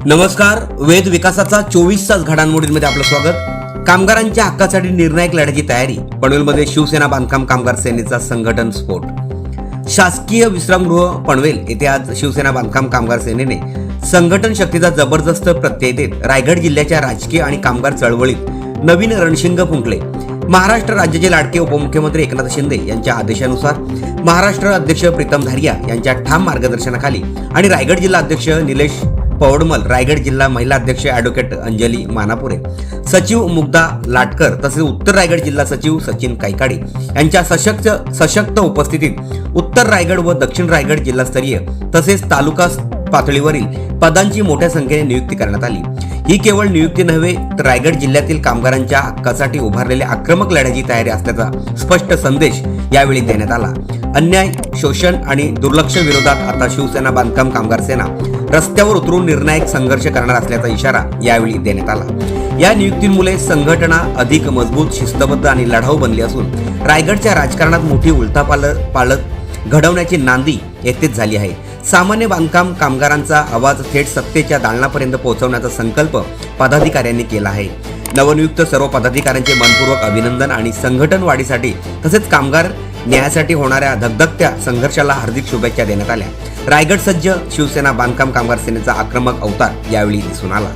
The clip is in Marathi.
नमस्कार. वेद विकासाचा 24 तास घडामोडींमध्ये आपलं स्वागत. कामगारांच्या हक्कासाठी निर्णायक लढ्याची तयारी. पनवेलमध्ये शिवसेना बांधकाम कामगार सेनेचा संघटन स्फोट. शासकीय विश्रामगृह पनवेल येथे आज शिवसेना बांधकाम कामगार सेनेने संघटन शक्तीचा जबरदस्त प्रत्यय देत रायगड जिल्ह्याच्या राजकीय आणि कामगार चळवळीत नवीन रणशिंग फुंकले. महाराष्ट्र राज्याचे लाडके उपमुख्यमंत्री एकनाथ शिंदे यांच्या आदेशानुसार महाराष्ट्र अध्यक्ष प्रीतम धारिया यांच्या ठाम मार्गदर्शनाखाली आणि रायगड जिल्हा अध्यक्ष निलेश पौडमल, रायगड जिल्हा महिला अध्यक्ष ॲडव्होकेट अंजली मानापुरे, सचिव मुग्धा लाटकर तसेच उत्तर रायगड जिल्हा सचिव सचिन कायकाडे यांच्या सशक्त उपस्थितीत उत्तर रायगड व दक्षिण रायगड जिल्हास्तरीय तसेच तालुका पातळीवरील पदांची मोठ्या संख्येने नियुक्ती करण्यात आली. ही केवळ नियुक्ती नव्हे तर रायगड जिल्ह्यातील कामगारांच्या हक्कासाठी उभारलेल्या आक्रमक लढ्याची तयारी असल्याचा स्पष्ट संदेश यावेळी देण्यात आला. अन्याय, शोषण आणि दुर्लक्ष विरोधात आता शिवसेना बांधकाम कामगार सेना रस्त्यावर उतरून निर्णायक संघर्ष करणार असल्याचा इशारा यावेळी देण्यात आला. या नियुक्तींमुळे संघटना अधिक मजबूत, शिस्तबद्ध आणि लढाऊ बनली असून रायगडच्या राजकारणात मोठी उलथापालथ घडवण्याची नांदी येथेच झाली आहे. सामान्य बांधकाम कामगारांचा आवाज थेट सत्तेच्या दालनापर्यंत पोहोचवण्याचा संकल्प पदाधिकाऱ्यांनी केला आहे. नवनियुक्त सर्व पदाधिकाऱ्यांचे मनपूर्वक अभिनंदन आणि संघटन वाढीसाठी तसेच कामगार न्यायासाठी होणाऱ्या धगधगत्या संघर्षाला हार्दिक शुभेच्छा देण्यात आल्या. रायगड सज्ज, शिवसेना बांधकाम कामगार सेनेचा आक्रमक अवतार यावेळी दिसून आला.